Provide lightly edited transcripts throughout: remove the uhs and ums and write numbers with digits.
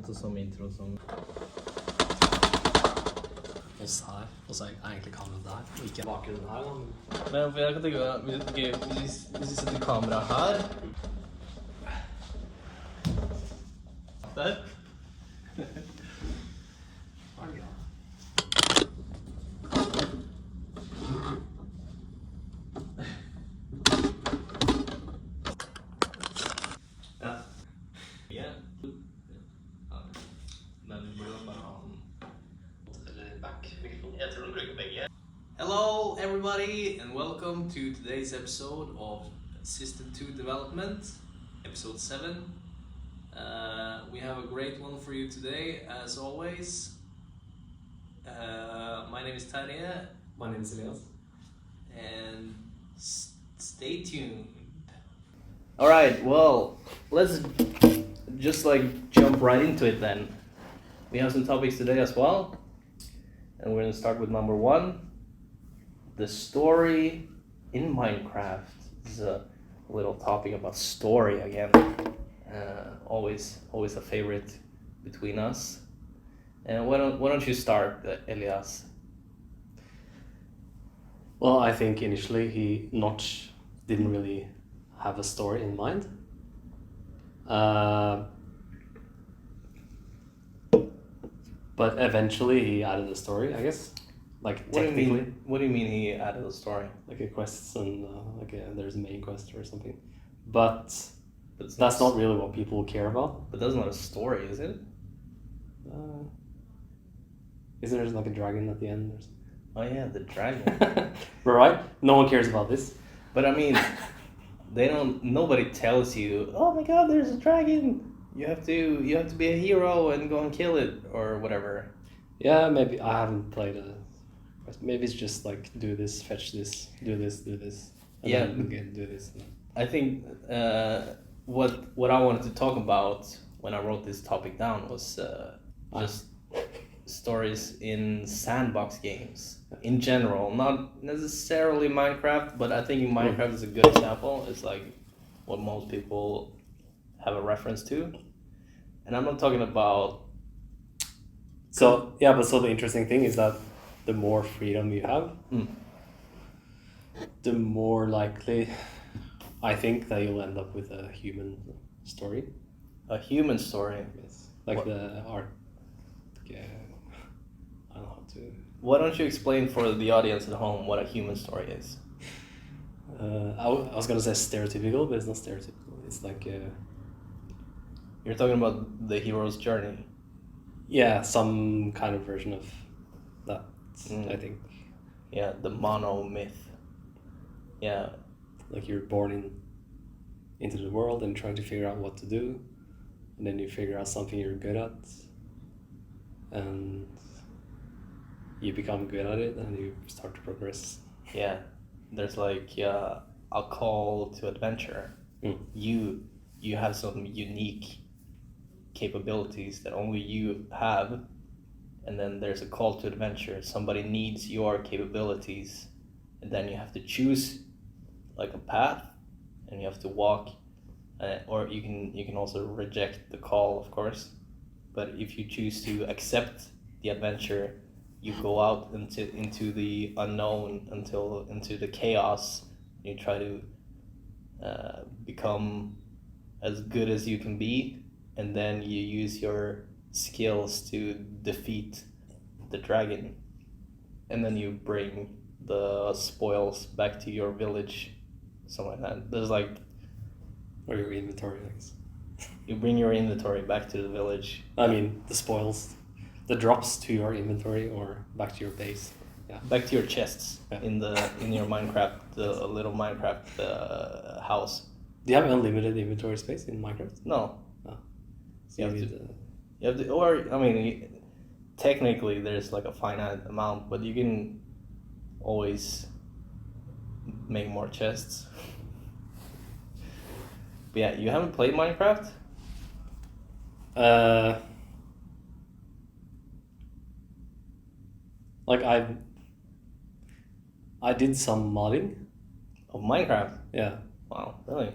låter som intro som... Oss her, og så er egentlig kameraet der, og ikke bakgrunnen her. Men for jeg kan tenke meg, hvis vi setter kamera her... Der. Hello everybody and welcome to today's episode of System 2 Development, episode 7. We have a great one for you today, as always. My name is Terje. My name is Elias. And stay tuned. Alright, well, let's just jump right into it then. We have some topics today as well. And we're going to start with number 1. The story in Minecraft. This is a little topic about story again. Always a favorite between us. And why don't you start, Elias? Well, I think initially he didn't really have a story in mind. But eventually he added a story, I guess. Technically. What do you mean he added a story? Like a quest and there's a main quest or something. But that's not really what people care about. But that's not a story, is it? Isn't there like a dragon at the end or something? Oh yeah, the dragon. Right? No one cares about this. But I mean, nobody tells you, oh my god, there's a dragon. You have to be a hero and go and kill it or whatever. Yeah, maybe I haven't played a. Maybe it's just like do this, fetch this, do this, and then again do this. I think what I wanted to talk about when I wrote this topic down was just stories in sandbox games in general, not necessarily Minecraft, but I think Minecraft is a good example. It's like what most people have a reference to, and I'm not talking about. So the interesting thing is that the more freedom you have, the more likely I think that you'll end up with a human story. A human story? Yes. Like what? The art. Yeah. I don't know how to... Why don't you explain for the audience at home what a human story is? I was going to say stereotypical, but it's not stereotypical. It's like... You're talking about the hero's journey? Yeah, some kind of version of that, I think. Yeah, the mono myth. Yeah. Like you're born into the world and trying to figure out what to do, and then you figure out something you're good at, and you become good at it, and you start to progress. Yeah, there's like a call to adventure. You have some unique capabilities that only you have, and then there's a call to adventure. Somebody needs your capabilities, and then you have to choose like a path, and you have to walk, or you can also reject the call, of course. But if you choose to accept the adventure, you go out into the unknown, into the chaos. You try to become as good as you can be, and then you use your skills to defeat the dragon, and then you bring the spoils back to your village, something like that. There's like... Or your inventory, I guess. You bring your inventory back to the village. I mean, the spoils, the drops to your inventory or back to your base. Yeah. Back to your chests in your Minecraft, the little Minecraft house. Do you have unlimited inventory space in Minecraft? No. Oh. So you have to, or I mean, technically there's like a finite amount, but you can always make more chests. But yeah, you haven't played Minecraft? Like I did some modding of Minecraft. Yeah. Wow, really?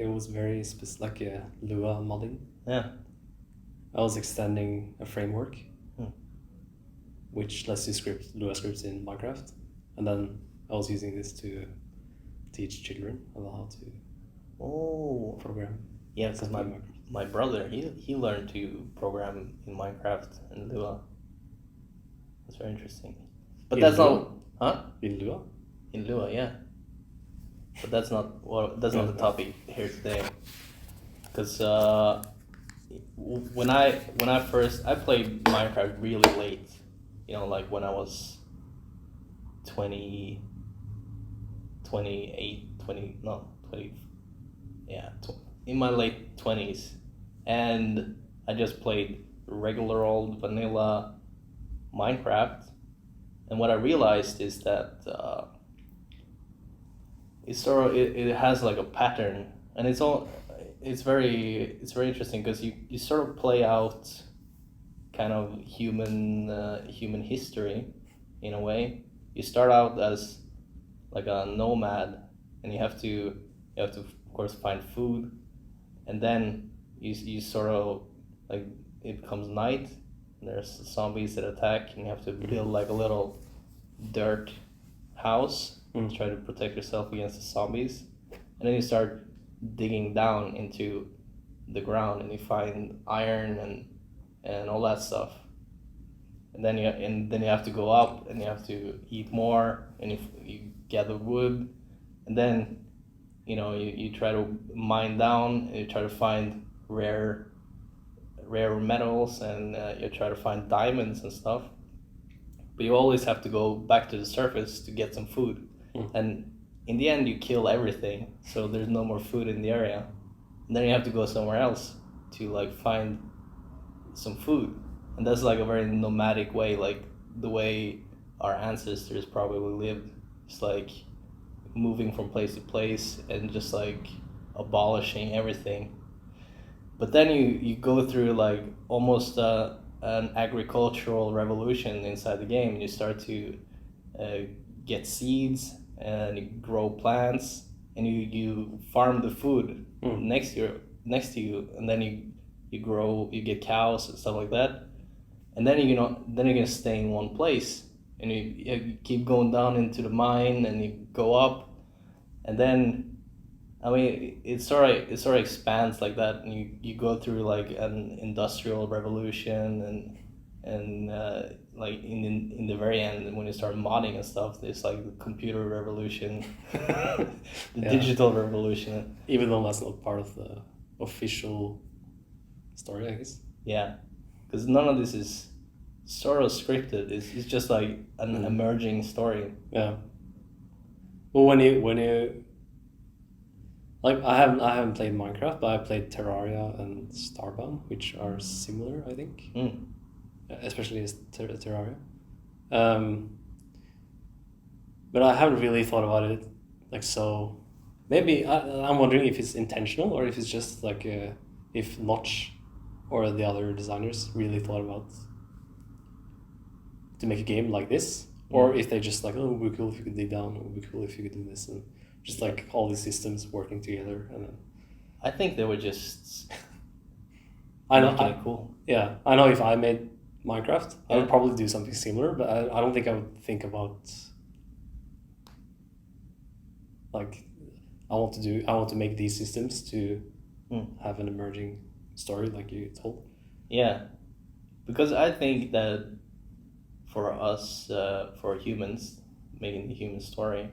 It was very specific, like Lua modding. Yeah. I was extending a framework Hmm. which lets you script Lua scripts in Minecraft, and then I was using this to teach children about how to Oh, program. yeah, because something in Minecraft. my brother, he learned to program in Minecraft and Lua. That's very interesting. But In that's Lua? not, huh? In Lua? In Lua, yeah. But that's not that's not the topic here today. Because when I first I played Minecraft really late, you know, like when I was 20, 28, 20 no 20, yeah, in my late 20s, and I just played regular old vanilla Minecraft, and what I realized is that it has like a pattern, and it's very interesting because you sort of play out kind of human history in a way. You start out as like a nomad, and you have to of course find food, and then you sort of like it becomes night, and there's zombies that attack, and you have to build like a little dirt house to try to protect yourself against the zombies, and then you start digging down into the ground, and you find iron and all that stuff, and then you have to go up, and you have to eat more, and you gather wood, and then you try to mine down, and you try to find rare metals, and you try to find diamonds and stuff, but you always have to go back to the surface to get some food. And in the end you kill everything, so there's no more food in the area, and then you have to go somewhere else to like find some food. And that's like a very nomadic way, like the way our ancestors probably lived. It's like moving from place to place and just like abolishing everything. But then you go through like almost an agricultural revolution inside the game, and you start to get seeds, and you grow plants, and you farm the food next to you, and then you get cows and stuff like that, and then you're gonna stay in one place, and you keep going down into the mine, and you go up, and then I mean it sort of expands like that, and you go through like an industrial revolution, and like in the very end when you start modding and stuff, there's like the computer revolution, the digital revolution. Even though that's not part of the official story, I guess. Yeah, because none of this is sort of scripted. It's just like an emerging story. Yeah. Well, when you like, I haven't played Minecraft, but I played Terraria and Starbound, which are similar, I think. Especially as Terraria. But I haven't really thought about it, like, so maybe I'm wondering if it's intentional, or if it's just like if Notch or the other designers really thought about to make a game like this, or if they just like, oh, it would be cool if you could dig down, it would be cool if you could do this, and just like all these systems working together. And then I think they were just making it cool. Yeah, I know if I made Minecraft, I would probably do something similar, but I don't think I would think about like I want to make these systems to have an emerging story like you told. Yeah, because I think that for us, for humans, making the human story,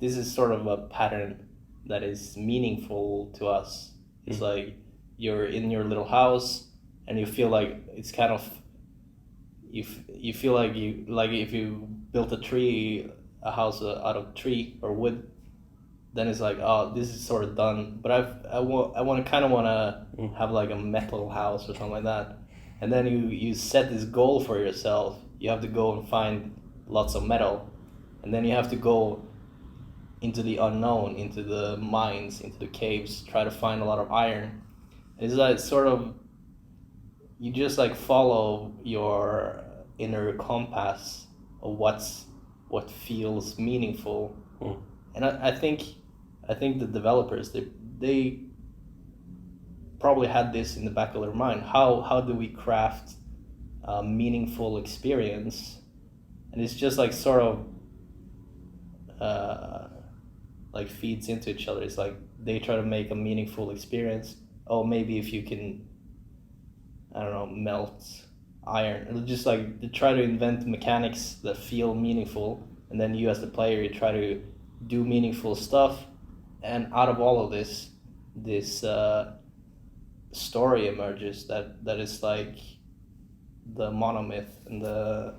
this is sort of a pattern that is meaningful to us. It's like you're in your little house, and you feel like it's kind of you feel like if you built a house out of tree or wood, then it's like, oh, this is sort of done. But I want to have like a metal house or something like that, and then you set this goal for yourself. You have to go and find lots of metal, and then you have to go into the unknown, into the mines, into the caves, try to find a lot of iron. It's like sort of you just like follow your inner compass of what feels meaningful. And I think the developers they probably had this in the back of their mind. How do we craft a meaningful experience? And it's just like sort of like feeds into each other. It's like they try to make a meaningful experience. Oh, maybe if you can, I don't know, melt iron. It'll just like they try to invent mechanics that feel meaningful, and then you as the player, you try to do meaningful stuff, and out of all of this story emerges that is like the monomyth and the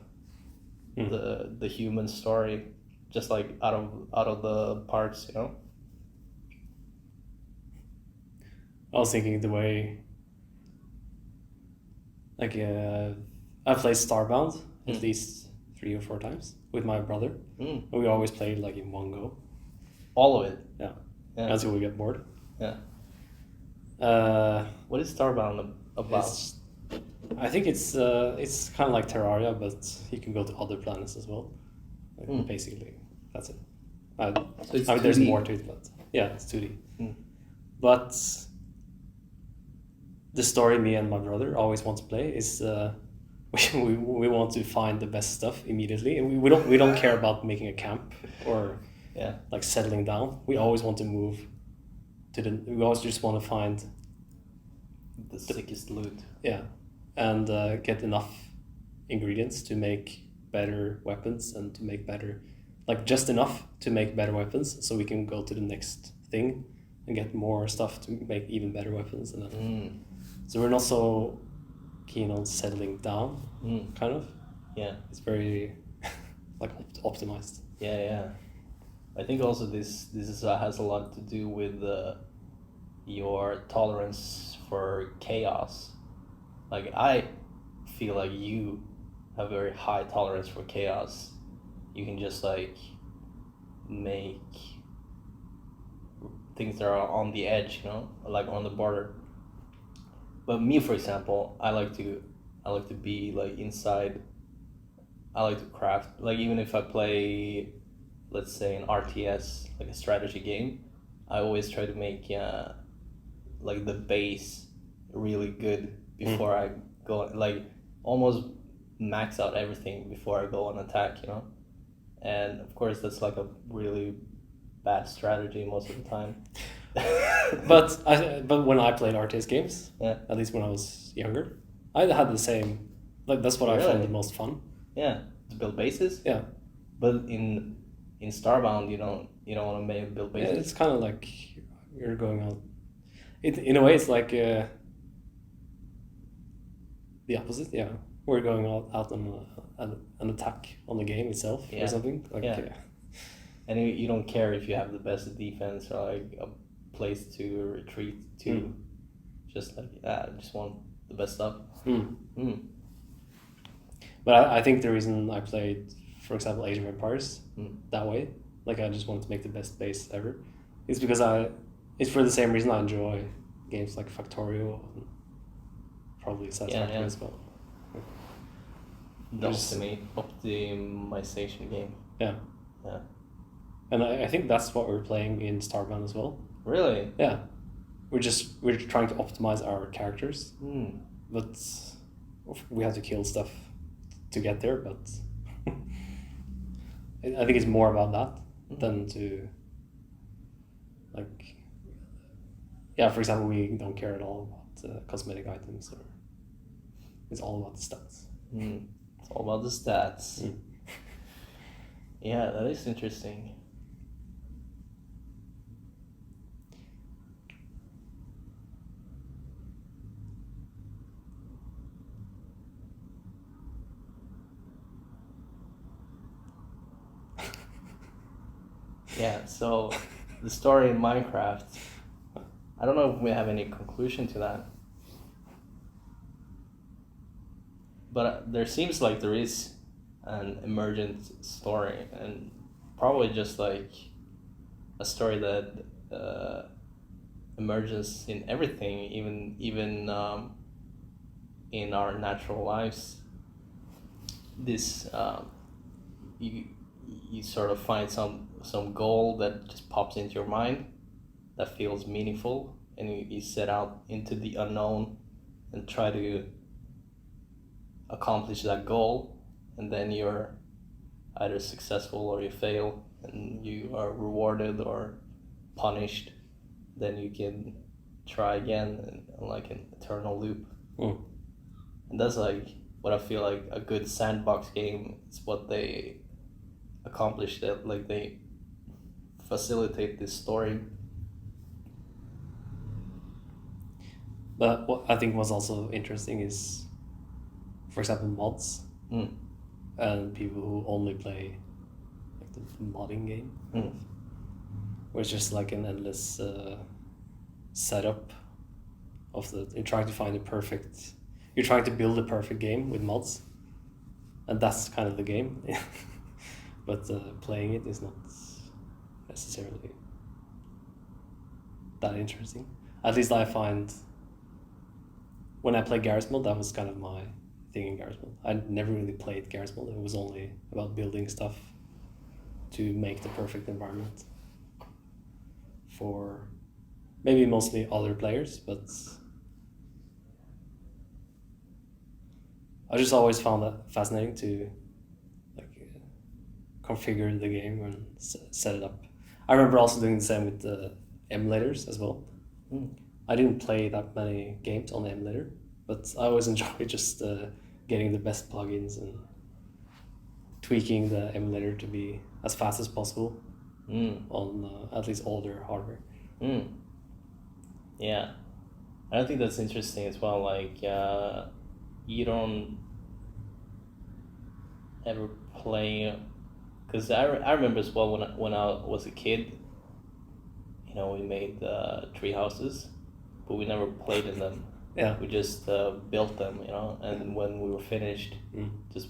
human story, just like out of the parts, you know. I was thinking the way, like, I played Starbound at least 3 or 4 times with my brother. And we always played like in one go. All of it. Yeah. Yeah. Until we get bored. Yeah. What is Starbound about? I think it's kind of like Terraria, but you can go to other planets as well. Like, basically, that's it. So it's I mean, there's 2D. more to it, but yeah, it's 2D. But the story me and my brother always want to play is we want to find the best stuff immediately, and we don't care about making a camp or like settling down. We always want to move to we always just want to find the sickest loot. Yeah, and get enough ingredients to make better weapons and to make better, like just enough to make better weapons, so we can go to the next thing and get more stuff to make even better weapons. And then, so we're not so keen on settling down, kind of. Yeah. It's very like optimized. Yeah. I think also this has a lot to do with your tolerance for chaos. Like I feel like you have very high tolerance for chaos. You can just like make things that are on the edge, you know, like on the border. But me, for example, I like to be like inside. I like to craft. Like even if I play, let's say an RTS, like a strategy game, I always try to make like the base really good before I go, like almost max out everything before I go on attack, you know. And of course that's like a really bad strategy most of the time. But when I played RTS games, Yeah. at least when I was younger, I had the same. Like that's what I found the most fun. Yeah, to build bases. Yeah, but in Starbound, you don't want to build bases. Yeah, it's kind of like you're going out. In a way, it's like the opposite. Yeah, we're going out on an attack on the game itself or something. Like, and you don't care if you have the best defense or like a place to retreat to. Just like I just want the best stuff. But I think the reason I played, for example, Age of Empires that way, like I just wanted to make the best base ever, is because it's for the same reason I enjoy games like Factorio and probably Satisfactory as well. The optimization game. Yeah. And I think that's what we're playing in Starbound as well. Really? Yeah. We're trying to optimize our characters, but we have to kill stuff to get there. But I think it's more about that than to like. Yeah, for example, we don't care at all about cosmetic items, or it's all about the stats. It's all about the stats. Yeah, that is interesting. Yeah, so the story in Minecraft, I don't know if we have any conclusion to that. But there seems like there is an emergent story, and probably just like a story that emerges in everything, even in our natural lives. This you sort of find some goal that just pops into your mind that feels meaningful, and you set out into the unknown and try to accomplish that goal, and then you're either successful or you fail, and you are rewarded or punished, then you can try again, and like an eternal loop. And that's like what I feel like a good sandbox game is, what they accomplish, that like they facilitate this story. But what I think was also interesting is, for example, mods and people who only play like the modding game, where it's just like an endless setup of you're trying to find you're trying to build a perfect game with mods, and that's kind of the game. But playing it is not necessarily that interesting. At least I find when I play Garry's Mod, that was kind of my thing in Garry's Mod. I never really played Garry's Mod. It was only about building stuff to make the perfect environment for maybe mostly other players, but I just always found that fascinating to configure the game and set it up. I remember also doing the same with the emulators as well. I didn't play that many games on the emulator, but I always enjoy just getting the best plugins and tweaking the emulator to be as fast as possible on at least older hardware. Yeah, I think that's interesting as well. Like, you don't ever play, because I remember as well when I was a kid. You know, we made tree houses, but we never played in them. Yeah, we just built them. You know, and when we were finished, just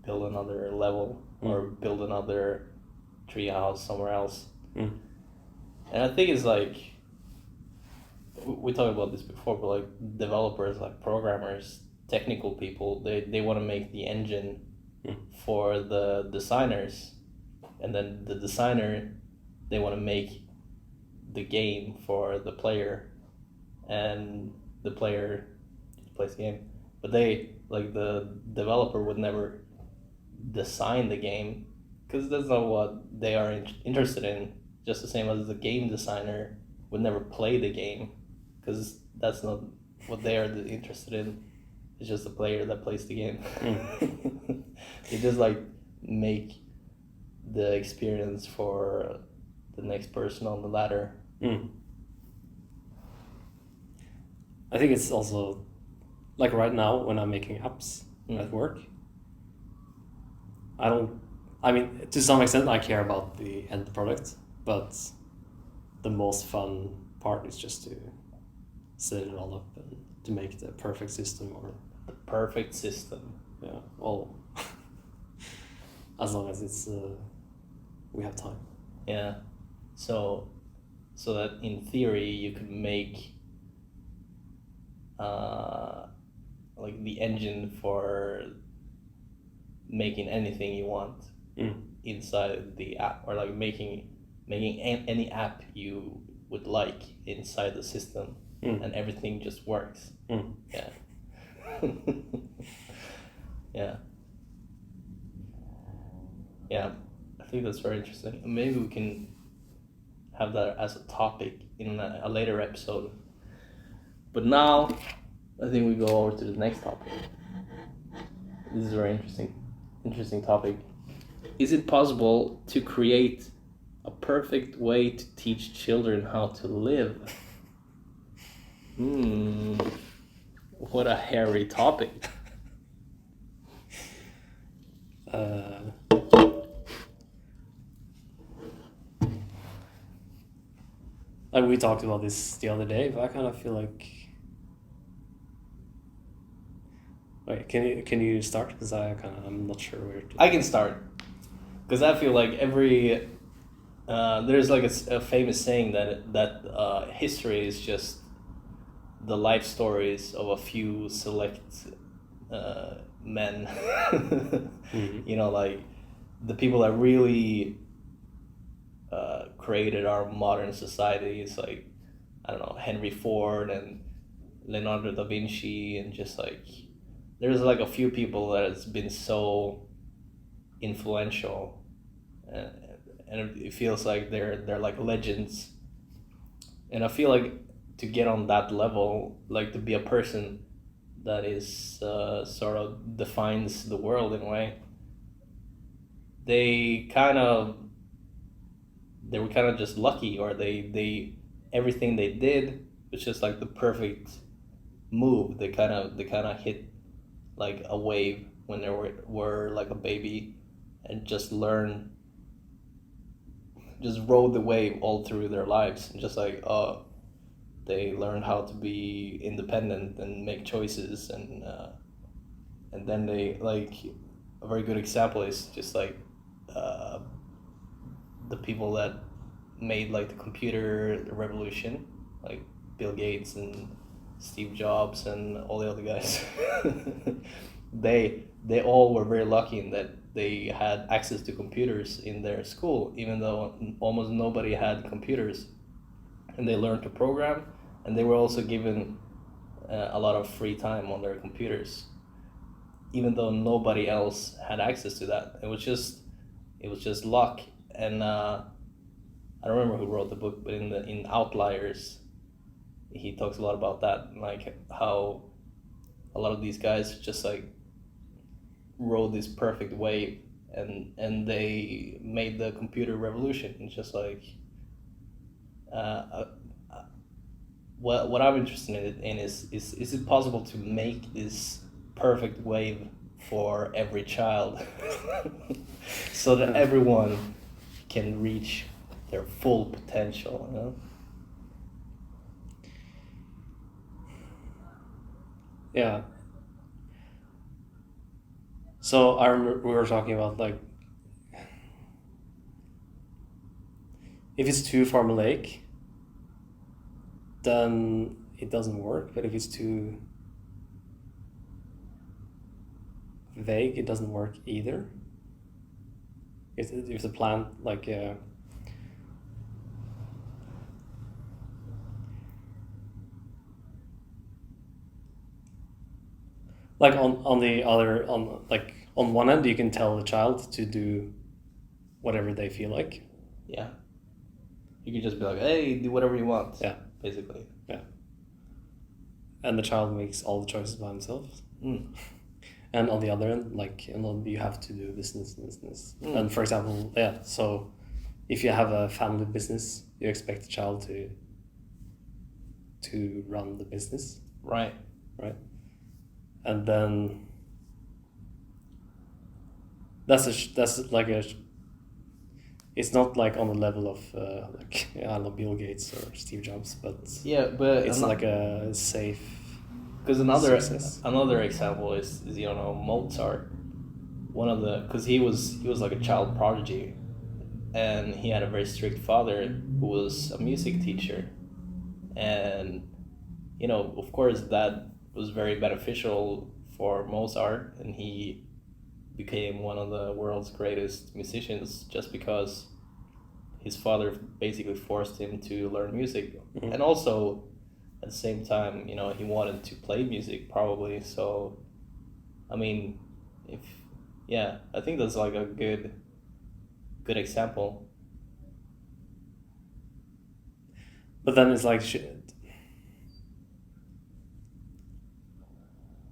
build another level or build another tree house somewhere else. And I think it's like, we talked about this before, but like developers, like programmers, technical people, they want to make the engine for the designers, and then the designer, they want to make the game for the player, and the player plays the game. But they, like the developer, would never design the game, because that's not what they are interested in. Just the same as the game designer would never play the game, because that's not what they are interested in. It's just the player that plays the game. They just like make the experience for the next person on the ladder. I think it's also like right now when I'm making apps at work, I mean, to some extent I care about the end product, but the most fun part is just to set it all up and to make the perfect system, or the perfect system. Yeah, well, as long as it's we have time. Yeah, so that in theory you could make like the engine for making anything you want inside the app, or like making any app you would like inside the system, and everything just works. Yeah. Yeah, I think that's very interesting. Maybe we can have that as a topic in a later episode. But now, I think we go over to the next topic. This is a very interesting topic. Is it possible to create a perfect way to teach children how to live? What a hairy topic. Like we talked about this the other day, but I kind of feel like. Wait, can you start? Because I'm not sure where to. I can start, because I feel like there's like a famous saying that history is just the life stories of a few select men. You know, like the people that really created our modern society is like I don't know, Henry Ford and Leonardo da Vinci, and just like there's like a few people that has been so influential, and, and it feels like they're like legends. And I feel like to get on that level, like to be a person that is sort of defines the world in a way, they were kind of just lucky, or they everything they did was just like the perfect move. They kind of hit like a wave when they were like a baby, and just rode the wave all through their lives, and just like they learned how to be independent and make choices, and then they like a very good example is just like uh, the people that made like the computer revolution, like Bill Gates and Steve Jobs and all the other guys. they all were very lucky in that they had access to computers in their school, even though almost nobody had computers, and they learned to program, and they were also given a lot of free time on their computers, even though nobody else had access to that. It was just luck. And I don't remember who wrote the book, but in Outliers, he talks a lot about that, like how a lot of these guys just like rode this perfect wave, and they made the computer revolution. It's just like what I'm interested in is it possible to make this perfect wave for every child, so that everyone can reach their full potential, you know? Yeah. So I remember we were talking about like if it's too formulaic, then it doesn't work. But if it's too vague, it doesn't work either. If the plan like on the other on like on one end you can tell the child to do whatever they feel like. Yeah. You could just be like, hey, do whatever you want. Yeah. Basically. Yeah. And the child makes all the choices by himself. Mm. And on the other end, like, you have to do this. Mm. And for example, yeah, so if you have a family business, you expect the child to run the business. Right. And then that's like it's not like on the level of like I don't know, Bill Gates or Steve Jobs, but yeah, but it's like a safe. Because another example is Mozart. Because he was like a child prodigy, and he had a very strict father who was a music teacher, and of course that was very beneficial for Mozart, and he became one of the world's greatest musicians just because his father basically forced him to learn music. Mm-hmm. And also at the same time, he wanted to play music probably. So I mean, I think that's like a good example. But then it's like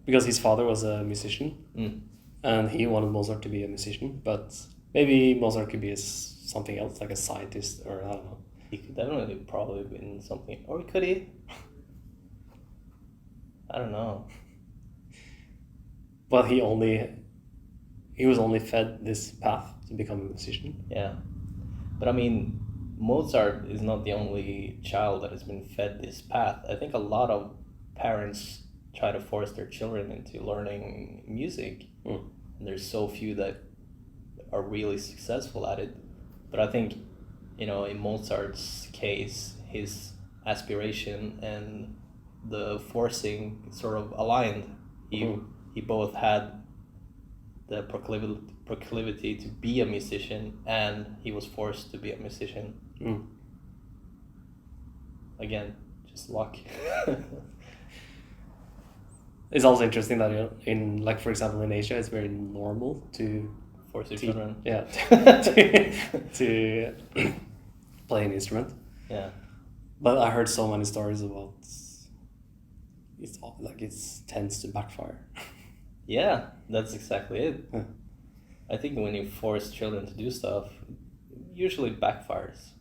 because his father was a musician. Mm. And he wanted Mozart to be a musician, but maybe Mozart could be something else, like a scientist, or I don't know. He could definitely probably been something, or could he? I don't know. But he was only fed this path to become a musician. Yeah, but I mean, Mozart is not the only child that has been fed this path. I think a lot of parents try to force their children into learning music. Mm. And there's so few that are really successful at it. But I think, in Mozart's case, his aspiration and the forcing sort of aligned. He both had the proclivity to be a musician, and he was forced to be a musician. Mm. Again, Just luck. It's also interesting that in, like, for example, in Asia, it's very normal to Force your children. Yeah, to play an instrument. Yeah. But I heard so many stories about it tends to backfire. Yeah, that's exactly it. I think when you force children to do stuff, it usually backfires.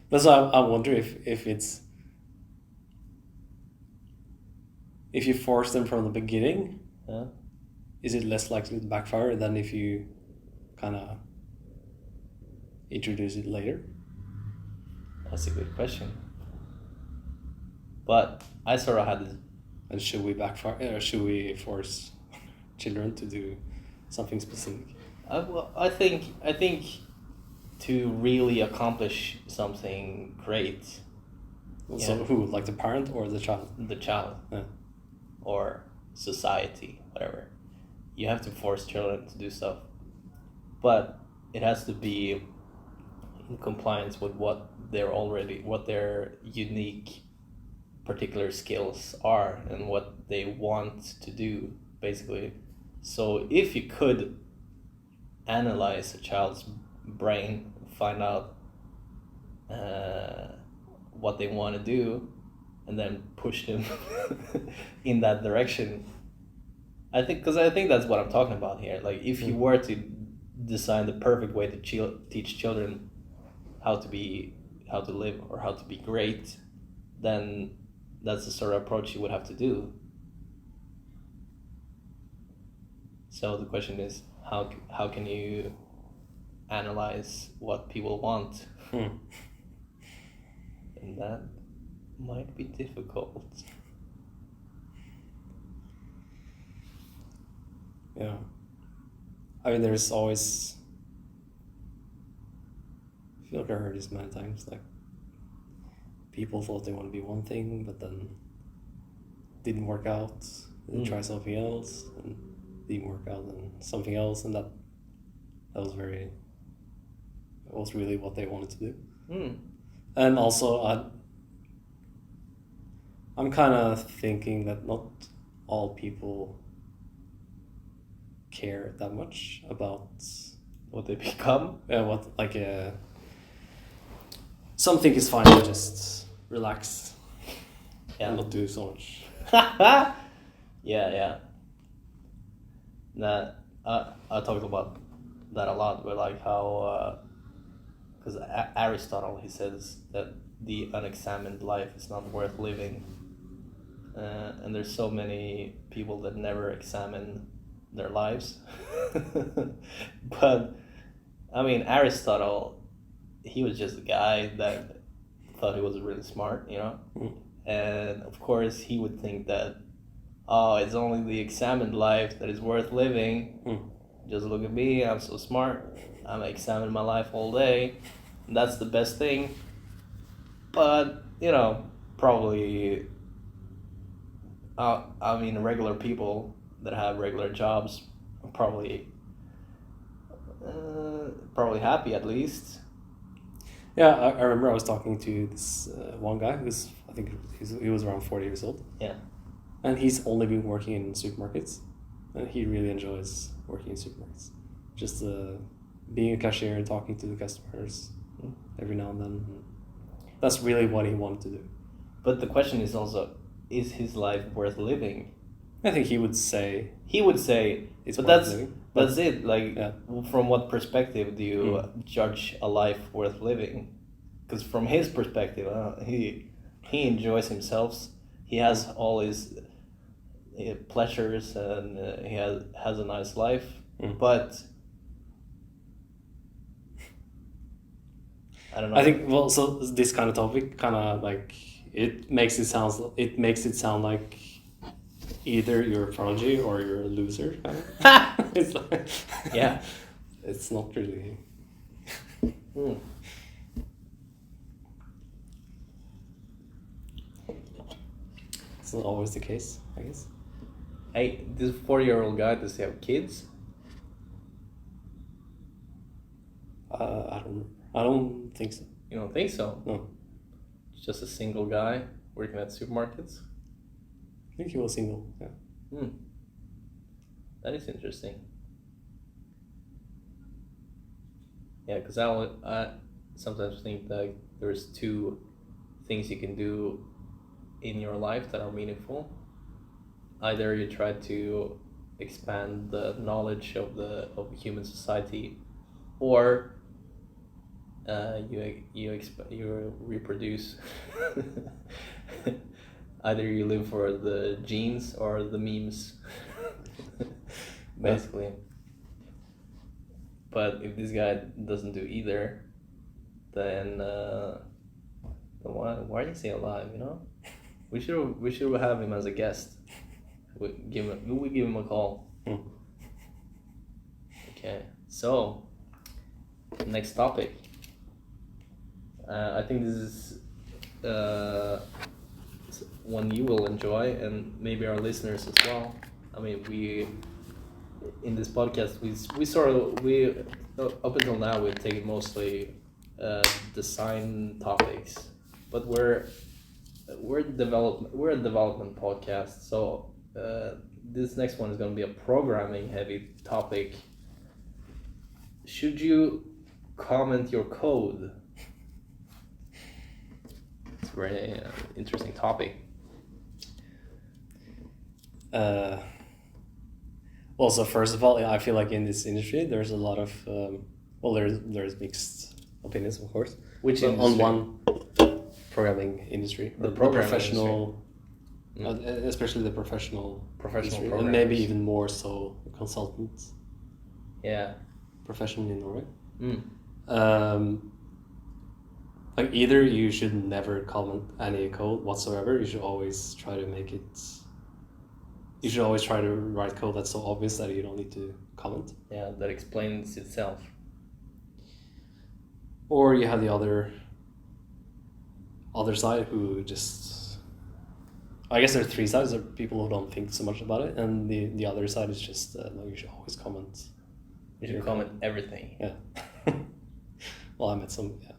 But so I wonder if you force them from the beginning, is it less likely to backfire than if you kind of introduce it later? That's a good question. But I sort of had this. And should we backfire? Or should we force children to do something specific? Well, I think to really accomplish something great. So who, like the parent or the child? The child. Yeah. Or society, whatever. You have to force children to do stuff, but it has to be in compliance with what their unique particular skills are and what they want to do, basically. So if you could analyze a child's brain, find out what they want to do, and then push them in that direction, I think that's what I'm talking about here. Like, if you were to design the perfect way to teach children how to live or how to be great, then that's the sort of approach you would have to do. So the question is, how can you analyze what people want? And that might be difficult. Yeah. I mean, there's always... I feel like I heard this many times, like, people thought they want to be one thing, but then didn't work out. They try something else, and didn't work out, and something else, and that was really what they wanted to do. And also, I'm kind of thinking that not all people care that much about what they become. Some think it's fine to just relax and not do so much. Yeah. That I talked about that a lot, but like how, because Aristotle, he says that the unexamined life is not worth living, and there's so many people that never examine their lives. But I mean, Aristotle, he was just a guy that thought he was really smart, you know? And of course he would think that, oh, it's only the examined life that is worth living. Just look at me, I'm so smart, I'm examining my life all day, and that's the best thing. But, you know, probably, I mean, regular people that have regular jobs are probably happy, at least. Yeah, I remember I was talking to this one guy who's, I think he was around 40 years old. Yeah. And he's only been working in supermarkets, and he really enjoys working in supermarkets. Just being a cashier and talking to the customers every now and then. That's really what he wanted to do. But the question is also, is his life worth living? I think he would say it's worth living. That's it. Like, from what perspective do you judge a life worth living? Because from his perspective, he enjoys himself. He has all his pleasures, and he has a nice life. But I don't know. I think, well, so this kind of topic kind of like it makes it sound like either you're a prodigy or you're a loser. It's like, yeah, it's not really. It's not always the case, I guess. Hey, this 40-year-old guy, does he have kids? I don't think so. You don't think so? No. just a single guy working at supermarkets? I think he was single. Yeah. That is interesting. Yeah, because I sometimes think that there's two things you can do in your life that are meaningful. Either you try to expand the knowledge of human society, or you reproduce. Either you live for the genes or the memes, basically. But if this guy doesn't do either, then why is he alive? You know, we should have him as a guest. We give him a call. Okay, so next topic. I think this is one you will enjoy, and maybe our listeners as well. I mean, in this podcast we up until now we've taken mostly design topics, but we're a development podcast, so this next one is going to be a programming heavy topic. Should you comment your code? It's a very interesting topic. Well, so first of all, I feel like in this industry there's a lot of there's mixed opinions, of course. Which on industry? one programming industry, The or programming professional, especially the professional industry, and maybe even more so consultants. Yeah. Profession in Norway. Like either you should never comment any code whatsoever. You should always try to make it. You should always try to write code that's so obvious that you don't need to comment. Yeah, that explains itself. Or you have the other side who just. I guess there are three sides. There are people who don't think so much about it, and the other side is just no. You should always comment. You should comment everything. Yeah. Well, I met some. Yeah.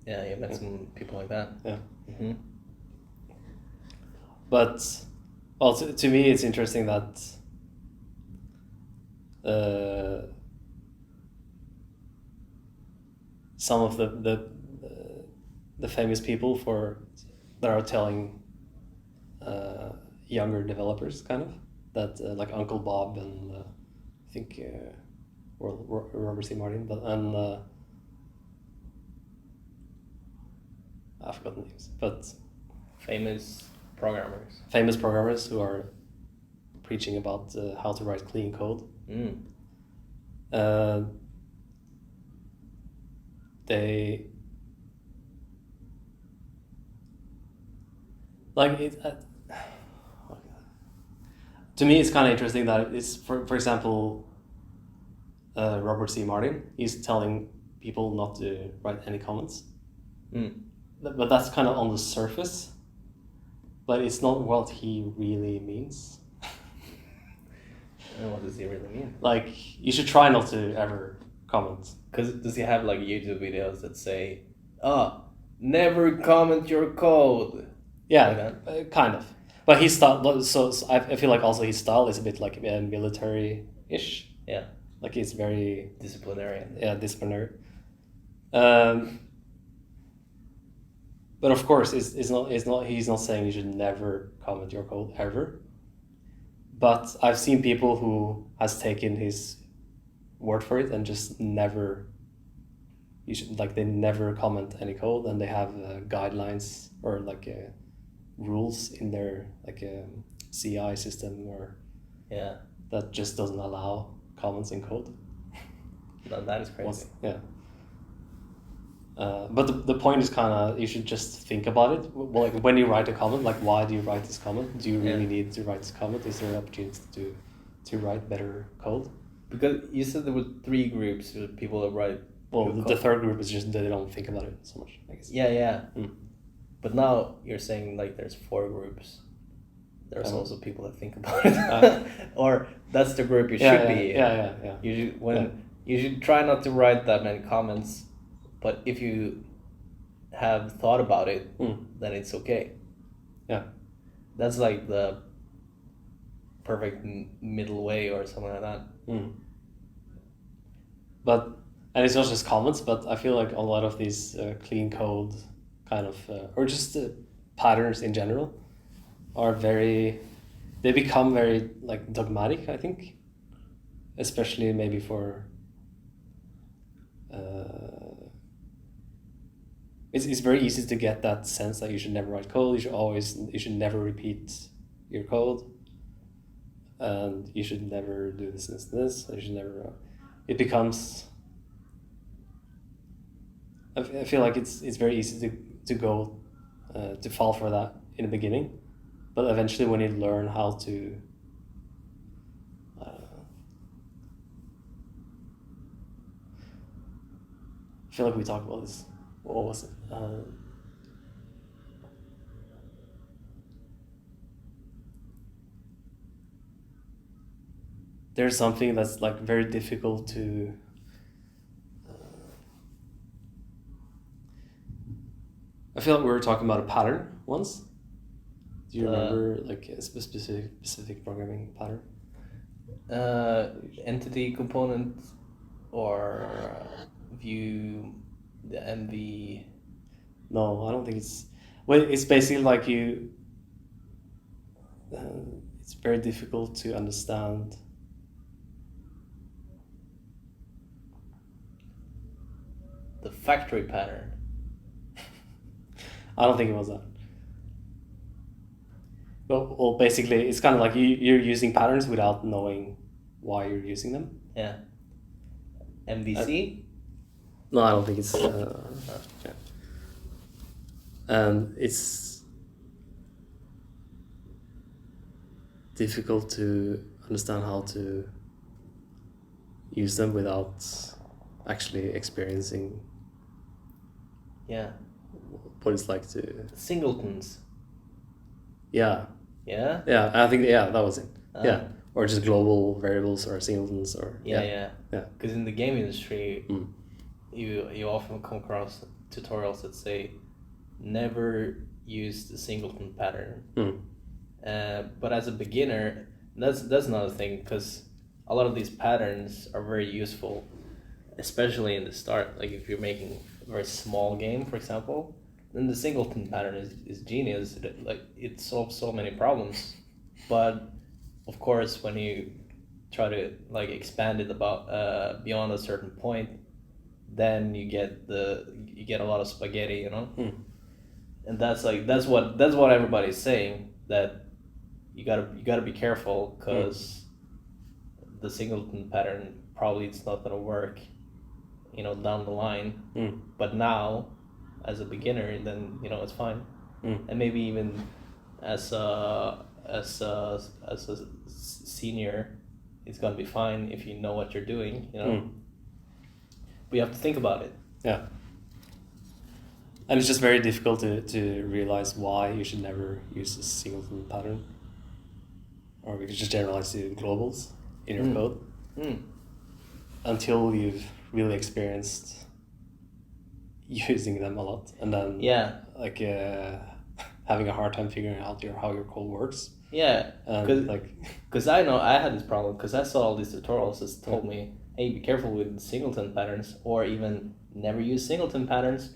Yeah, you met some people like that. Yeah. Mm-hmm. But, well, to me, it's interesting that some of the famous people that are telling younger developers kind of that like Uncle Bob and I think Robert C. Martin, and I forgot the names, but famous programmers who are preaching about how to write clean code. They like it. To me, it's kind of interesting that it's for example, Robert C. Martin. He's telling people not to write any comments. But that's kind of on the surface. But it's not what he really means. And what does he really mean? Like, you should try not to ever comment. Because does he have like YouTube videos that say, never comment your code? Yeah, like kind of. But his style, so I feel like also his style is a bit like military-ish. Yeah. Like it's very... disciplinarian. Yeah, disciplinary. But of course, he's not saying you should never comment your code ever. But I've seen people who has taken his word for it and just never. They never comment any code, and they have guidelines or rules in their CI system or that just doesn't allow comments in code. That is crazy. Yeah. But the point is kind of you should just think about it. Well, like when you write a comment, like why do you write this comment? Do you really need to write this comment? Is there an opportunity to write better code? Because you said there were 3 groups of people that write. Well, the third group is just they don't think about it so much, I guess. Yeah. But now you're saying like there's 4 groups. There's also people that think about it, or that's the group you should be. Yeah. You should try not to write that many comments. But if you have thought about it, then it's okay. Yeah. That's like the perfect middle way or something like that. But, and it's not just comments, but I feel like a lot of these clean code kind of, or just patterns in general are they become very like dogmatic, I think, especially maybe for, it's very easy to get that sense that you should never write code, you should never repeat your code, and you should never do this, you should never, it becomes, I feel like it's very easy to go, to fall for that in the beginning, but eventually when you learn how to, I feel like we talked about this. What was it? There's something that's like very difficult to. I feel like we were talking about a pattern once. Do you remember like a specific programming pattern? Entity component or view the MV. No, I don't think it's. Well, it's basically like you. It's very difficult to understand. The factory pattern. I don't think it was that. Well, basically, it's kind of like you're using patterns without knowing why you're using them. Yeah. MVC? No, I don't think it's. Yeah. And it's difficult to understand how to use them without actually experiencing. Yeah. What it's like to. Singletons. Yeah. Yeah? Yeah, I think, that was it. Yeah. Or just global variables or singletons or. Yeah. Because in the game industry, you often come across tutorials that say, never use the singleton pattern. But as a beginner, that's another thing, because a lot of these patterns are very useful, especially in the start. Like if you're making a very small game, for example, then the singleton pattern is genius. It solves so many problems. But of course, when you try to like expand it about beyond a certain point, then you get a lot of spaghetti, you know. And that's what everybody's saying, that you gotta be careful, because the singleton pattern probably it's not gonna work, you know, down the line. But now, as a beginner, then you know it's fine. And maybe even as a senior, it's gonna be fine if you know what you're doing, you know. But you have to think about it. Yeah. And it's just very difficult to realize why you should never use a singleton pattern. Or we could just generalize to globals in your code. Until you've really experienced using them a lot. And then like having a hard time figuring out how your code works. Yeah, because I know I had this problem, because I saw all these tutorials that told me, hey, be careful with singleton patterns, or even never use singleton patterns.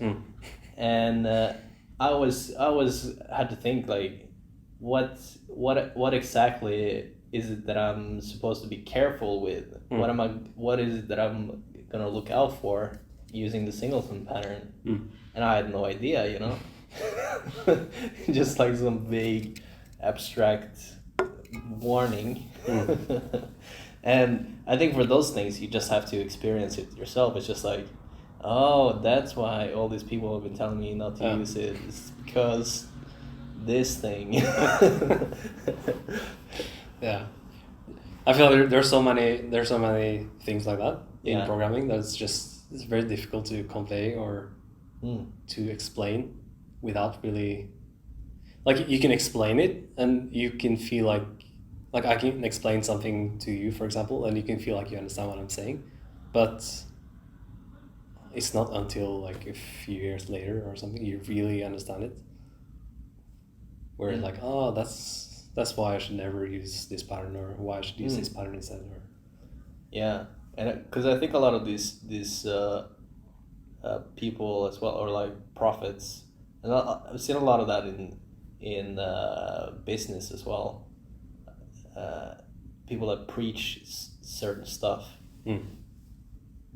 And I always had to think, like, what exactly is it that I'm supposed to be careful with? What is it that I'm gonna look out for using the singleton pattern? And I had no idea, you know. Just like some vague, abstract warning. And I think for those things, you just have to experience it yourself. It's just like, oh, that's why all these people have been telling me not to use it. It's because this thing. Yeah, I feel like there's so many things like that in programming that it's very difficult to convey or to explain without really, like, you can explain it and you can feel like I can explain something to you, for example, and you can feel like you understand what I'm saying, but it's not until like a few years later or something you really understand it. Where like, oh, that's why I should never use this pattern, or why I should use this pattern instead. Or Yeah, and because I think a lot of these people as well, or like prophets, and I've seen a lot of that in business as well. People that preach certain stuff,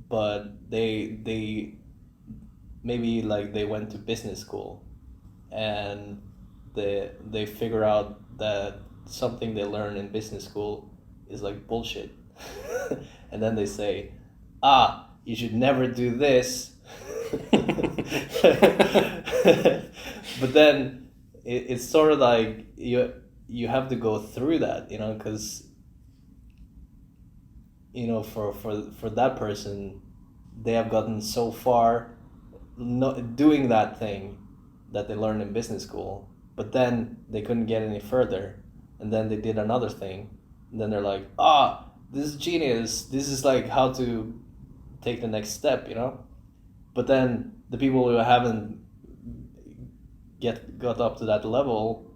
but they maybe like they went to business school, and they figure out that something they learn in business school is like bullshit, and then they say, you should never do this. But then it's sort of like you have to go through that, because for that person, they have gotten so far doing that thing that they learned in business school, but then they couldn't get any further, and then they did another thing, and then they're like, this is genius, this is like how to take the next step, but then the people who haven't got up to that level,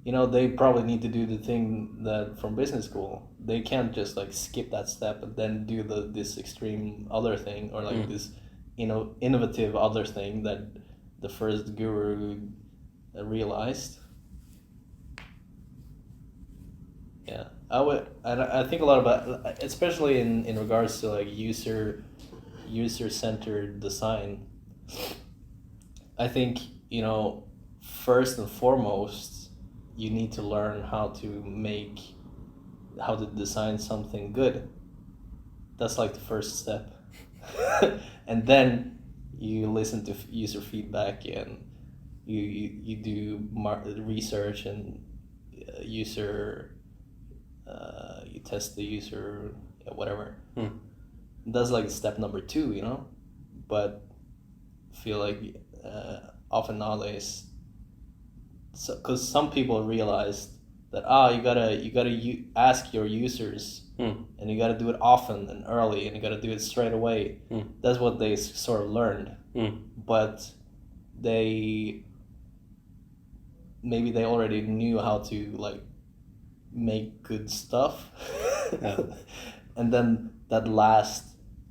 they probably need to do the thing that from business school. They can't just like skip that step and then do this extreme other thing, or like this innovative other thing that the first guru realized. Yeah, I think a lot about, especially in regards to like user-centered design. I think, first and foremost, you need to learn how to design something good. That's like the first step. And then you listen to user feedback, and you do research, and user you test the user, whatever. That's like step number 2, but I feel like often nowadays, because some people realize that you gotta ask your users, and you gotta do it often and early, and you gotta do it straight away. That's what they sort of learned, but maybe they already knew how to like make good stuff. And then that last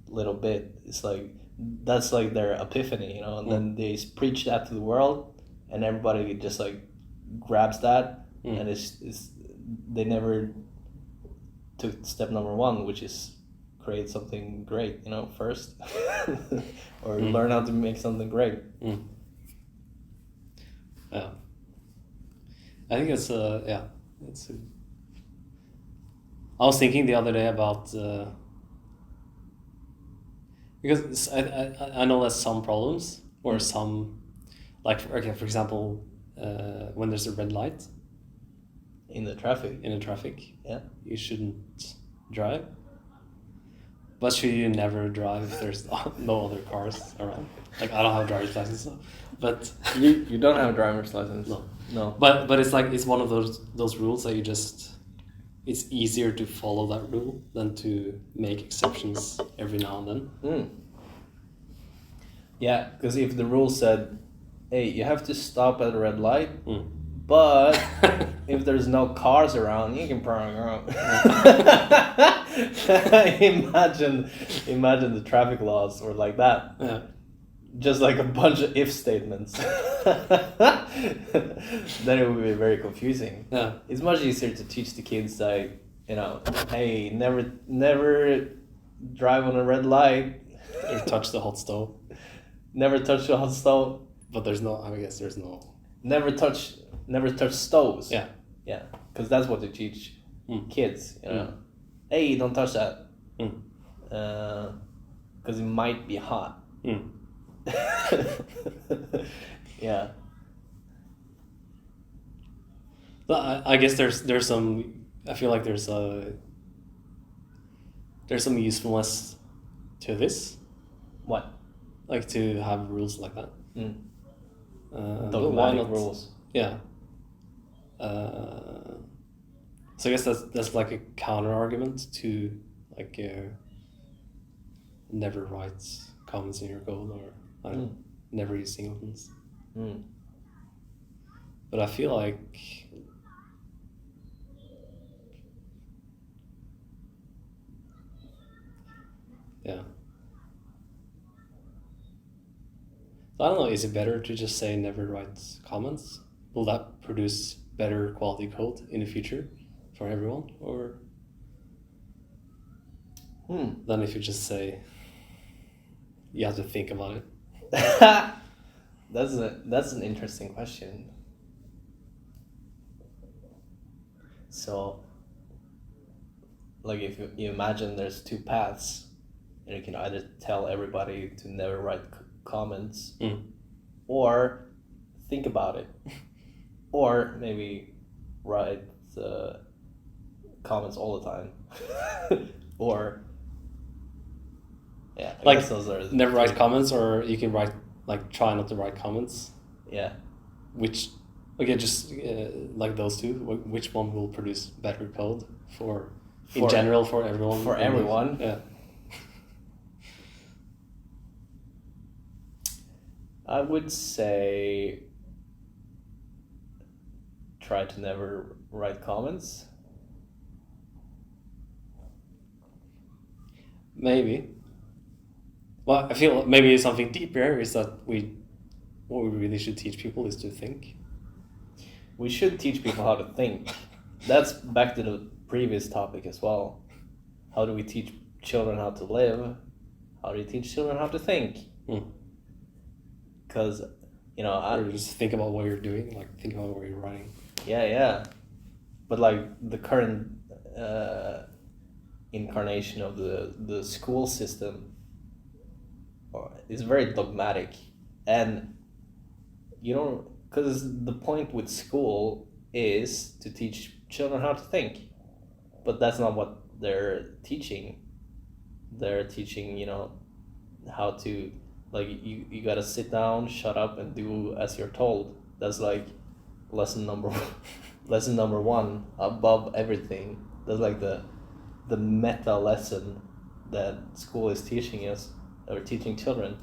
little bit is like, that's like their epiphany, and then they preach that to the world, and everybody just like grabs that, and it's they never took step number 1, which is create something great, first. Or learn how to make something great. Yeah, I think it's I was thinking the other day about because I know that some problems, or some, like, okay, for example, when there's a red light in the traffic, yeah, you shouldn't drive. But should you never drive if there's no other cars around? Like, I don't have a driver's license, but you don't have a driver's license. No. But it's like, it's one of those rules that it's easier to follow that rule than to make exceptions every now and then. Yeah, because if the rule said, hey, you have to stop at a red light, but if there's no cars around, you can probably go. Imagine the traffic laws were like that. Yeah. Just like a bunch of if statements. Then it would be very confusing. Yeah. It's much easier to teach the kids that, hey, never drive on a red light. Or touch the hot stove. Never touch the hot stove. But there's no. Never touch stoves. Yeah. Yeah, because that's what they teach kids. Hey, don't touch that. Because it might be hot. Yeah. But I guess there's some. I feel like there's some usefulness to this. What? Like, to have rules like that. Dogmatic why not rules. Yeah. So I guess that's like a counter argument to like never write comments in your code, or I don't know, never use singletons. But I feel like yeah. So I don't know, is it better to just say never write comments? Will that produce better quality code in the future for everyone? Or than if you just say you have to think about it? That's an interesting question. So, like, if you imagine there's two paths, and you can either tell everybody to never write comments, or think about it, or maybe write comments all the time, or yeah, I guess those are never write comments, or you can write like try not to write comments. Yeah. Which, okay, just like those two, which one will produce better code in general for everyone? For everyone. Yeah. I would say try to never write comments. Maybe. Well, I feel maybe something deeper is that what we really should teach people is to think. We should teach people how to think. That's back to the previous topic as well. How do we teach children how to live? How do you teach children how to think? Because, or just think about what you're doing, like think about what you're writing. Yeah. But like the current incarnation of the school system is very dogmatic, and because the point with school is to teach children how to think, but that's not what they're teaching. They're teaching, how to, like, you gotta sit down, shut up, and do as you're told. That's like lesson number one, above everything. That's like the meta lesson that school is teaching us, or teaching children.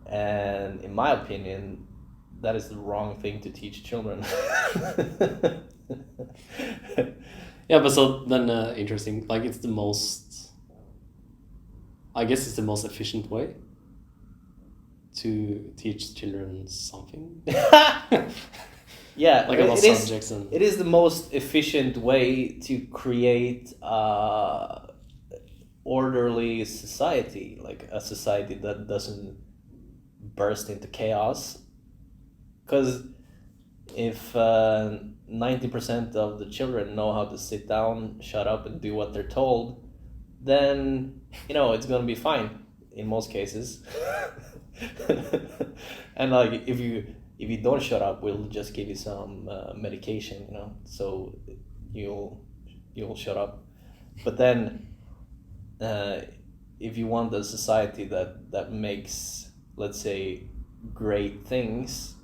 And in my opinion, that is the wrong thing to teach children. Yeah, but so then interesting, like it's the most efficient way to teach children something. Yeah, like about subjects and it is the most efficient way to create orderly society, like a society that doesn't burst into chaos. Because if 90% of the children know how to sit down, shut up, and do what they're told, then it's gonna be fine in most cases. And like if you don't shut up, we'll just give you some medication, so you'll shut up. But then if you want a society that makes, let's say, great things,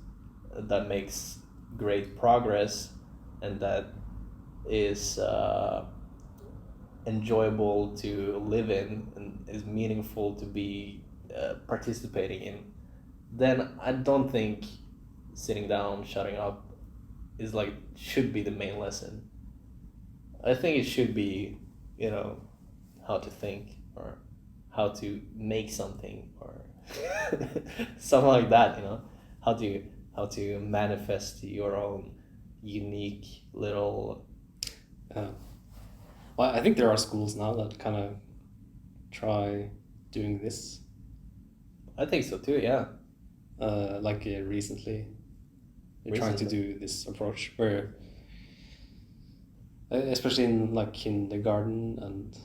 that makes great progress, and that is enjoyable to live in and is meaningful to be participating in, then I don't think sitting down, shutting up should be the main lesson. I think it should be, how to think, or how to make something, or something like that, how to manifest your own unique little. Well, I think there are schools now that kind of try doing this. I think so too, yeah. Recently, they're trying to do this approach where, especially in like kindergarten and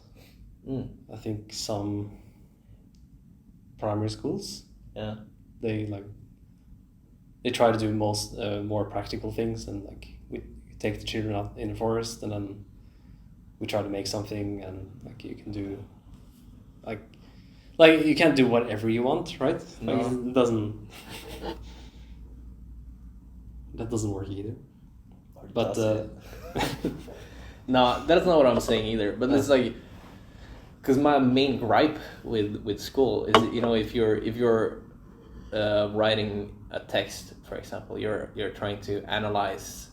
I think some primary schools, they try to do more practical things, and like we take the children out in the forest, and then we try to make something, and like you can do like you can't do whatever you want, right? No. Like, it doesn't. That doesn't work either. But no, that's not what I'm saying either. But it's like, because my main gripe with school is, you know, if you're writing a text, for example, you're trying to analyze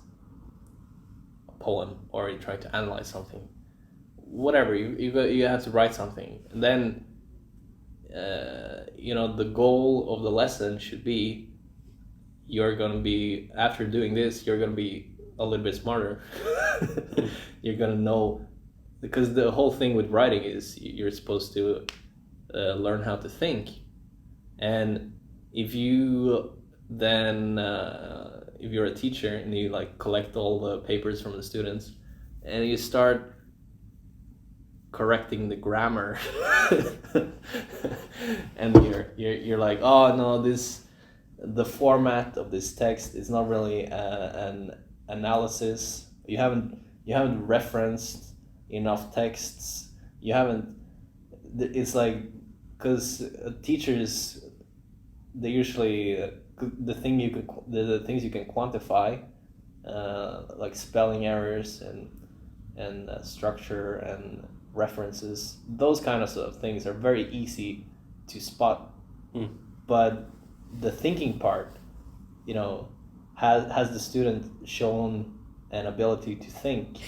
a poem, or you're trying to analyze something, whatever, you have to write something, and then you know, the goal of the lesson should be, you're gonna be, after doing this, you're gonna be a little bit smarter. You're gonna know, because the whole thing with writing is you're supposed to learn how to think. And if you then if you're a teacher and you like collect all the papers from the students and you start correcting the grammar, and you're like, oh no, the format of this text is not really an analysis. You haven't referenced enough texts. You haven't. It's like, because teachers, they usually the things you can quantify, like spelling errors and structure and references. Those kind of sort of things are very easy to spot. But the thinking part, you know, has the student shown an ability to think?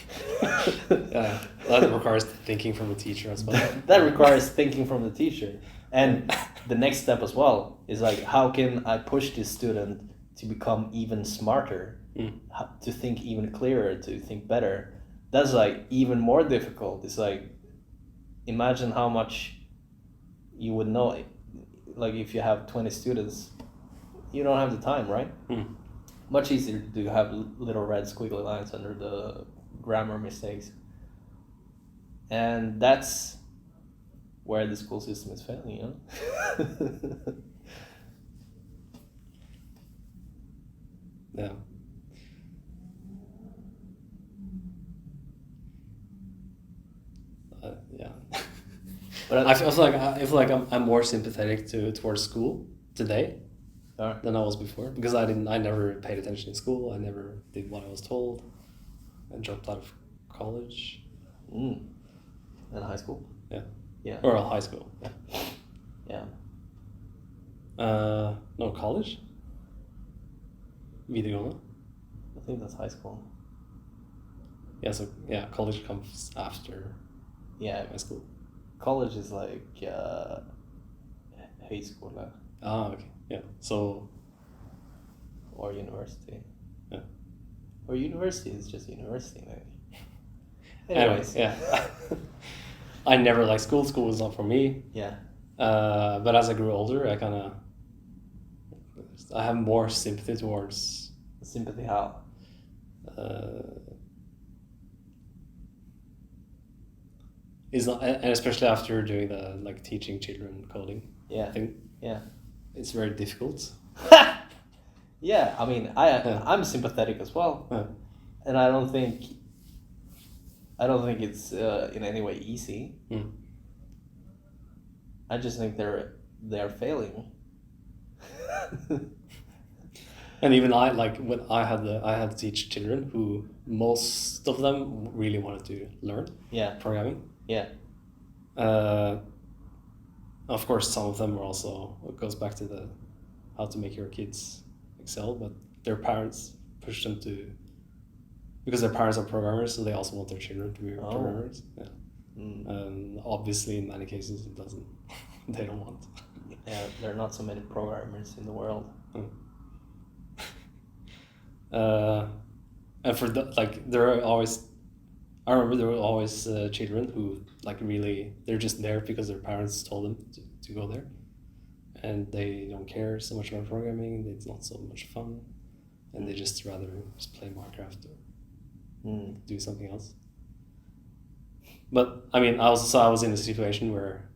Yeah, that requires thinking from the teacher as well. That requires thinking from the teacher. And the next step as well is like, how can I push this student to become even smarter, to think even clearer, to think better? That's like even more difficult. It's like, imagine how much you would know. Like if you have 20 students, you don't have the time, right? Much easier to have little red squiggly lines under the grammar mistakes. And that's where the school system is failing, you know? Yeah. Yeah. But I feel like I'm more sympathetic towards school today than I was before, because I never paid attention in school. I never did what I was told. I dropped out of college. And high school? Yeah. Or high school. Yeah. No, college? Videregående? I think that's high school. Yeah, so college comes after high school. College is like high school. Okay. Yeah. So. Or university. Yeah. Or university is just university, maybe. Anyways, yeah. I never liked school. School was not for me. Yeah. But as I grew older, I have more sympathy towards. Sympathy how? Is not, and especially after doing the like teaching children coding. Thing. Yeah. It's very difficult. Yeah, I mean, I'm sympathetic as well, and I don't think it's in any way easy. I just think they're failing. And even when I had to teach children who most of them really wanted to learn programming. Yeah. Of course, some of them are also, it goes back to the how to make your kids excel, but their parents push them to, because their parents are programmers, so they also want their children to be programmers. Yeah. And obviously, in many cases, it doesn't. They don't want. Yeah, there are not so many programmers in the world. And for there are always. I remember there were always children who really, they're just there because their parents told them to go there, and they don't care so much about programming. It's not so much fun, and they just rather just play Minecraft or do something else. But I mean, I was in a situation where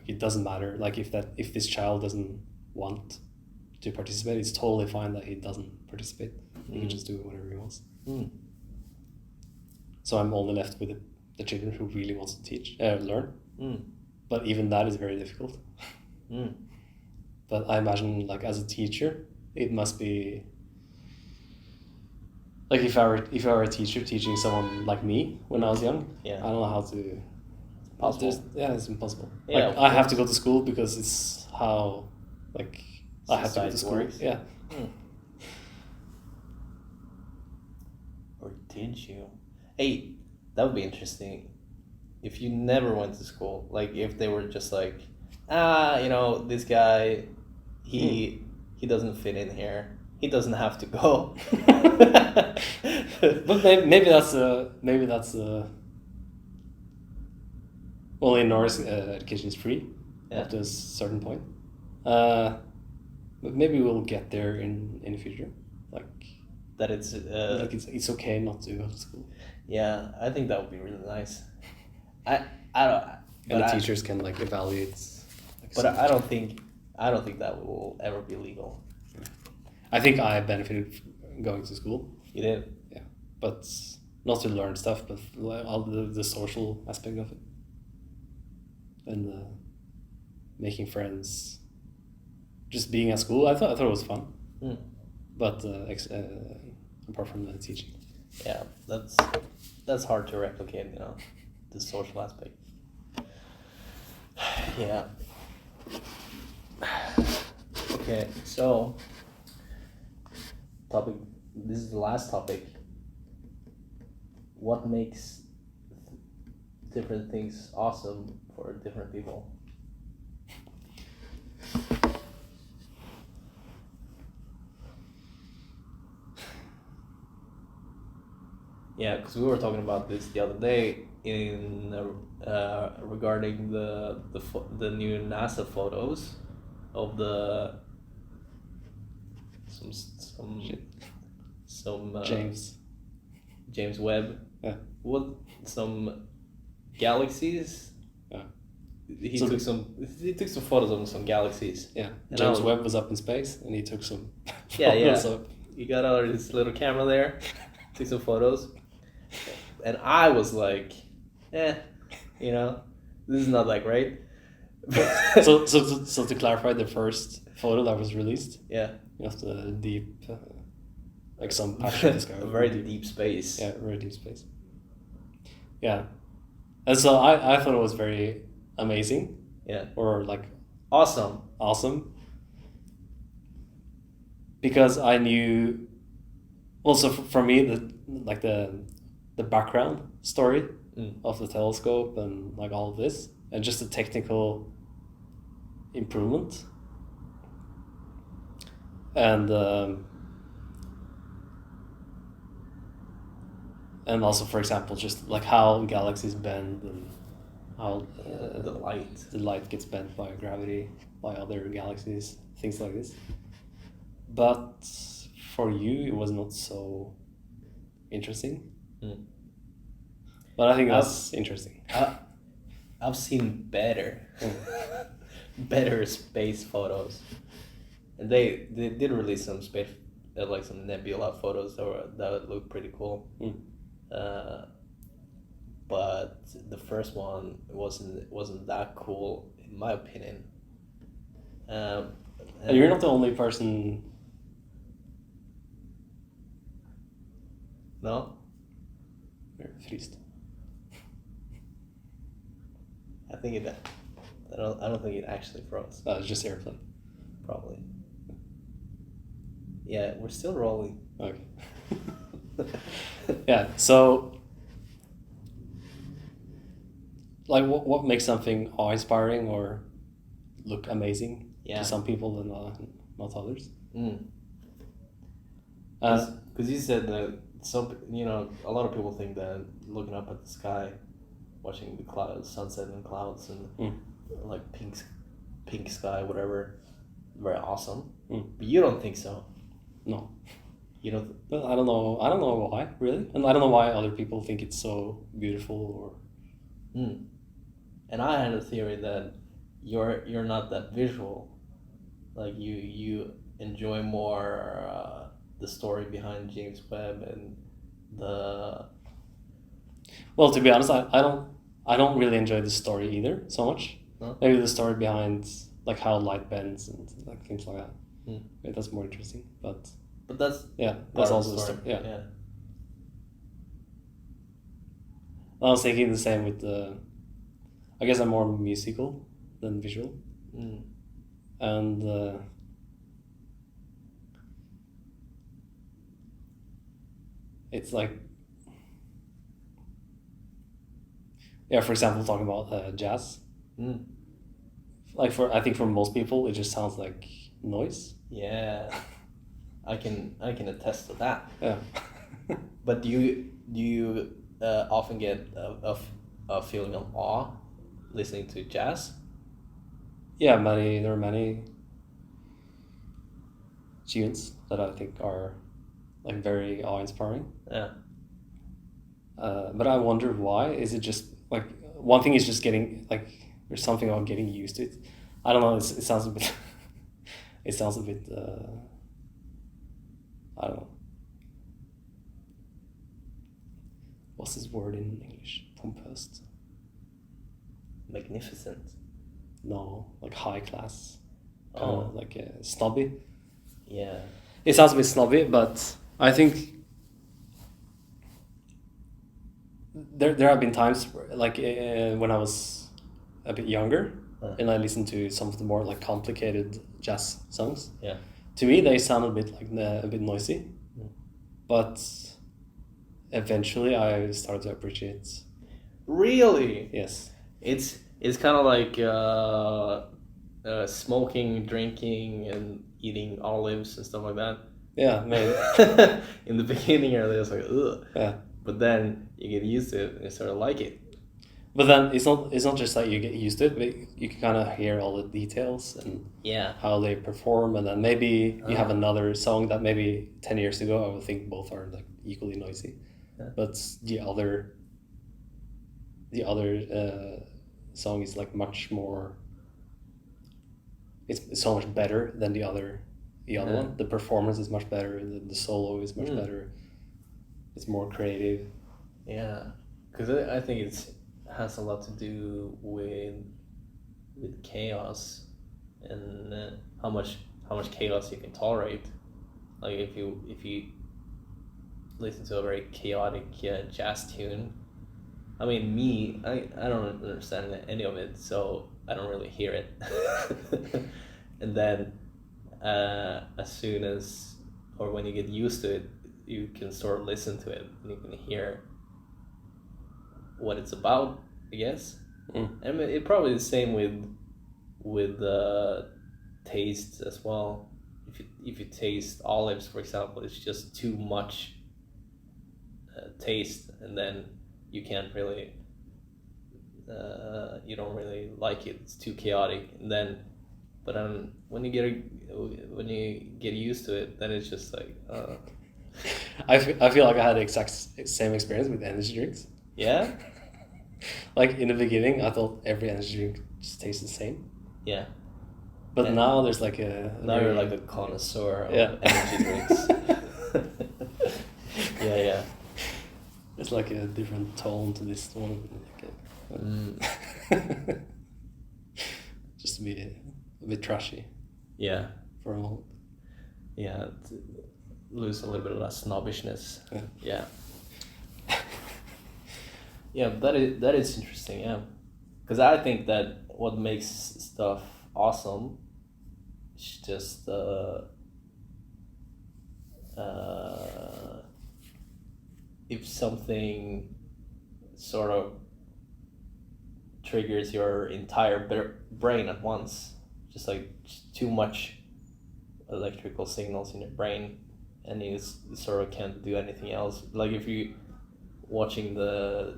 it doesn't matter. Like if this child doesn't want to participate, it's totally fine that he doesn't participate. He can just do whatever he wants. So I'm only left with the children who really wants to learn. But even that is very difficult. But I imagine, as a teacher, it must be if I were a teacher teaching someone like me when I was young. I don't know how to possible. It's impossible. Yeah, like I have to go to school because it's how like I have to go to Society school. works. Yeah. Or did you? Hey, that would be interesting. If you never went to school, like if they were just like, this guy, he doesn't fit in here. He doesn't have to go. But maybe that's well, in Norway, education is free up to a certain point. But maybe we'll get there in the future, like that it's like it's okay not to go to school. Yeah, I think that would be really nice. I don't. And the teachers can like evaluate. Like, but I don't think that will ever be legal. I think I benefited from going to school. You did? Yeah, but not to learn stuff, but all the social aspect of it, and making friends. Just being at school, I thought it was fun. But apart from the teaching. Yeah, that's hard to replicate, the social aspect. Yeah. Okay, so this is the last topic. What makes different things awesome for different people? Yeah, because we were talking about this the other day in regarding the new NASA photos of the some James Webb. Yeah. What some galaxies? Yeah. He took some photos of some galaxies. Yeah. And James Webb was up in space and he took some photos. Up. He got out his little camera there, took some photos. And I was like, this is not that great. so to clarify, the first photo that was released, of the deep, like some patch of the sky, a very deep space. Yeah, very deep space. Yeah, and so I thought it was very amazing. Yeah. Or like awesome. Because I knew, also for me, the background story of the telescope and like all of this, and just the technical improvement, and also, for example, just like how galaxies bend and how the light gets bent by gravity by other galaxies, things like this. But for you, it was not so interesting. But I think that's interesting. I've seen better space photos, and they did release some space, like some nebula photos that look pretty cool. But the first one wasn't that cool in my opinion. And you're not the only person. No. You're trist. I don't think it actually froze. It's just airplane. Probably. Yeah, we're still rolling. Okay. Yeah. So, like, what makes something awe-inspiring or look amazing to some people and not others? Because you said that a lot of people think that looking up at the sky, watching the clouds, sunset and clouds, and like pink sky, whatever, very awesome. But you don't think so? No. You don't. But I don't know. I don't know why, really, and I don't know why other people think it's so beautiful or. And I had a theory that you're not that visual. Like you enjoy more the story behind James Webb and the. Well, to be honest, I don't really enjoy the story either so much. No? Maybe the story behind like how light bends and like things like that. Maybe that's more interesting, but that's that's also the story. Yeah. I was thinking the same with the. I guess I'm more musical than visual, and it's like, yeah, for example, talking about jazz. Like I think for most people, it just sounds like noise. Yeah, I can attest to that. Yeah. But do you often get a feeling of awe listening to jazz? Yeah, there are many tunes that I think are like very awe-inspiring. Yeah. But I wonder why. Is it just like one thing is just getting like there's something about getting used to it. I don't know. It sounds a bit. It sounds a bit. I don't know. What's this word in English? Pompous. Magnificent. No, like high class. Oh. Like snobby. Yeah. It sounds a bit snobby, but I think there have been times where, like when I was a bit younger, and I listened to some of the more like complicated jazz songs. Yeah. To me, they sound a bit like a bit noisy, but eventually I started to appreciate. Really? Yes. It's kind of like smoking, drinking, and eating olives and stuff like that. Yeah, maybe. In the beginning, you're just like, ugh. Yeah. But then you get used to it and you sort of like it. But then it's not just that you get used to it, but you can kind of hear all the details and how they perform, and then maybe you have another song that maybe 10 years ago I would think both are like equally noisy, but the other song is like much more. It's so much better than the other one. The performance is much better. The solo is much better. It's more creative. Yeah, because I think it has a lot to do with chaos and how much chaos you can tolerate. Like if you listen to a very chaotic jazz tune, I mean I don't understand any of it, so I don't really hear it. And then as soon as or when you get used to it, you can sort of listen to it and you can hear what it's about, I guess. I mean, it probably the same with taste as well. If you taste olives, for example, it's just too much taste, and then you can't really you don't really like it. It's too chaotic, and then but when you get used to it, then it's just like. I feel like I had the exact same experience with energy drinks. Yeah? Like in the beginning, I thought every energy drink just tastes the same. Yeah. But now there's like now you're like a connoisseur of energy drinks. Yeah. There's like a different tone to this one. Just to be a bit trashy. Yeah. For a moment. Yeah. Lose a little bit of that snobbishness. Yeah. Yeah, that is interesting. Yeah, because I think that what makes stuff awesome is just if something sort of triggers your entire brain at once, just like too much electrical signals in your brain, and you sort of can't do anything else. Like if you watching the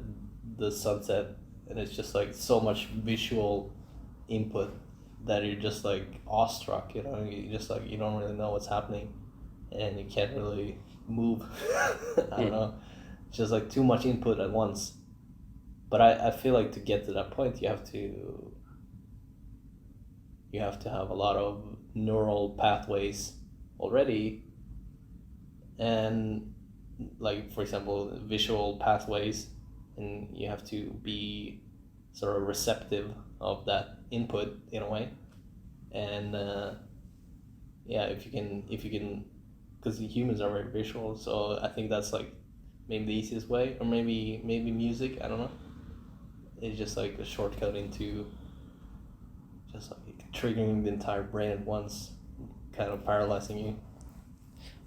sunset and it's just like so much visual input that you're just like awestruck, you know, you just like you don't really know what's happening and you can't really move. I don't know, it's just like too much input at once. But I feel like to get to that point you have to have a lot of neural pathways already, and like for example visual pathways, and you have to be sort of receptive of that input in a way. And if you can because humans are very visual, so I think that's like maybe the easiest way, or maybe music, I don't know. It's just like a shortcut into just like triggering the entire brain at once, kind of paralyzing you.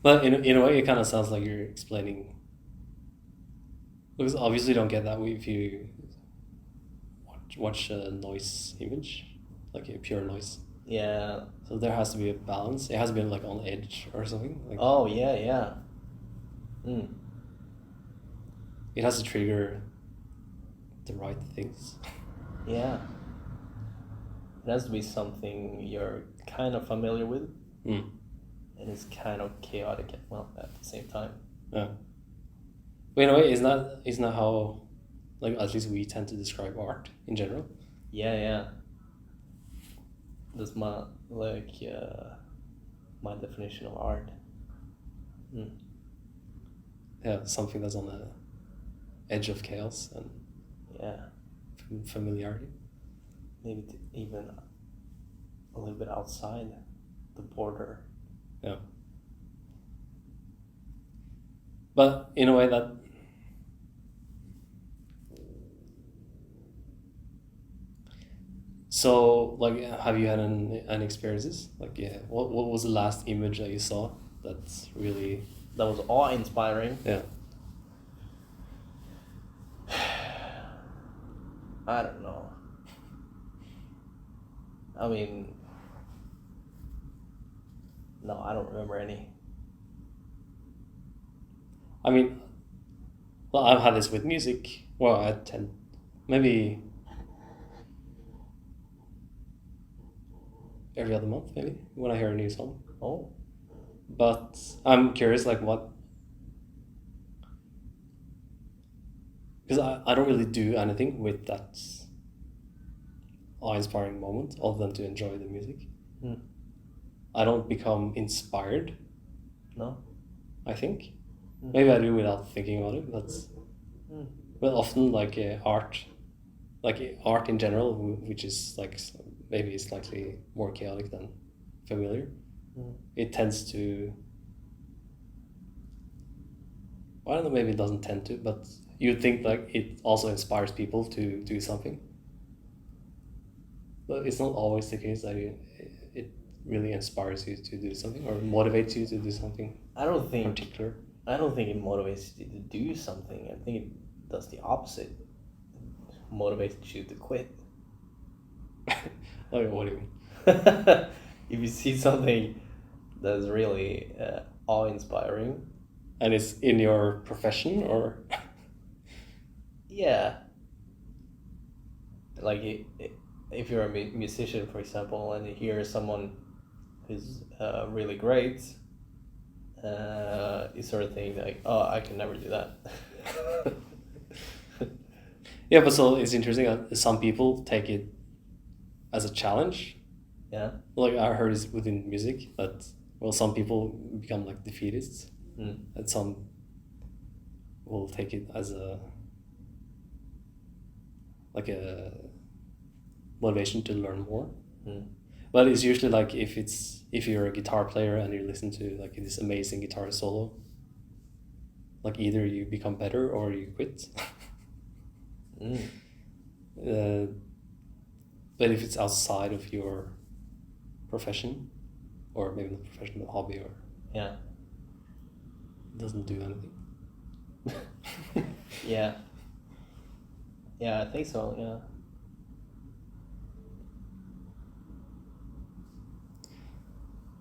But in a way, it kind of sounds like you're explaining. Because obviously, you don't get that if you watch a noise image, like a pure noise. Yeah. So there has to be a balance. It has to be like on edge or something. Like, oh yeah, yeah. it has to trigger the right things. Yeah. It has to be something you're kind of familiar with, and it's kind of chaotic at the same time. Yeah. But in a way, isn't that how, like, at least we tend to describe art in general? Yeah, yeah. That's my my definition of art. Yeah, something that's on the edge of chaos and familiarity. Maybe even a little bit outside the border. Yeah. But in a way that so, like, have you had an experiences? Like, yeah, what was the last image that you saw that's really that was awe-inspiring? Yeah. I don't know. I mean, no, I don't remember any. I mean, well, I've had this with music. Well, I tend maybe every other month, maybe, when I hear a new song. Oh. But I'm curious, like, what... Because I don't really do anything with that awe-inspiring moment other than to enjoy the music. I don't become inspired. No? I think. Maybe I do without thinking about it. But often, like, art in general, which is like maybe slightly more chaotic than familiar, it tends to... I don't know, maybe it doesn't tend to, but you'd think like it also inspires people to do something. But it's not always the case that it really inspires you to do something or motivates you to do something particular. I don't think it motivates you to do something. I think it does the opposite. It motivates you to quit. Like, what do you mean? If you see something that's really awe-inspiring, and it's in your profession, or yeah, like if you're a musician, for example, and you hear someone who's really great, you sort of think like, oh, I can never do that. Yeah, but so it's interesting that some people take it as a challenge. Yeah. Like, I heard it's within music that, well, some people become like defeatists, and some will take it as a motivation to learn more. But it's usually like if you're a guitar player and you listen to like this amazing guitar solo, like either you become better or you quit. But if it's outside of your profession, or maybe not profession, but hobby, or it doesn't do anything. Yeah, I think so. Yeah.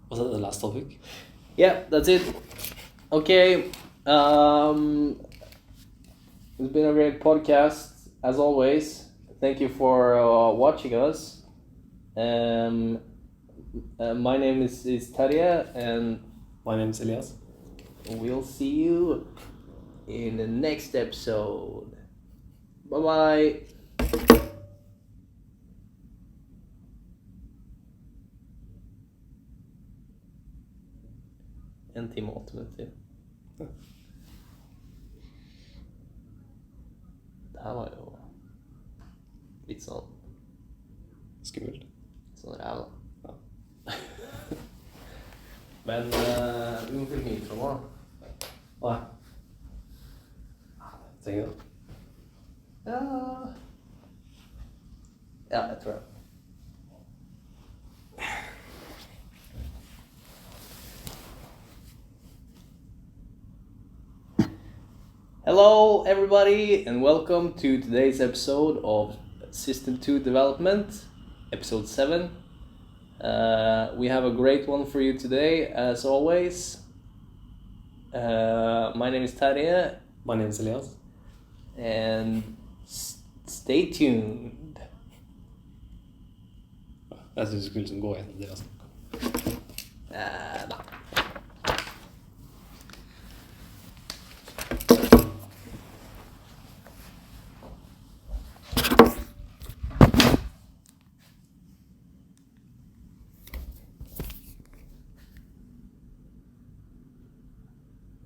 Was that the last topic? Yeah, that's it. Okay. It's been a great podcast as always. Thank you for watching us. My name is Terje, and my name is Elias. We'll see you in the next episode. Bye-bye. En timme och 8 minuter. Det här var ju lite sån... Skummelt. Sån rävla. Ja. Men vi må filma intro då. Ja. Tänker jag. Ja. Ja, jeg tror det. Hello everybody and welcome to today's episode of System 2 Development, episode 7. We have a great one for you today, as always. My name is Terje. My name is Elias. And stay tuned. Jeg synes du skulle gå gjennom det. Altså. Da.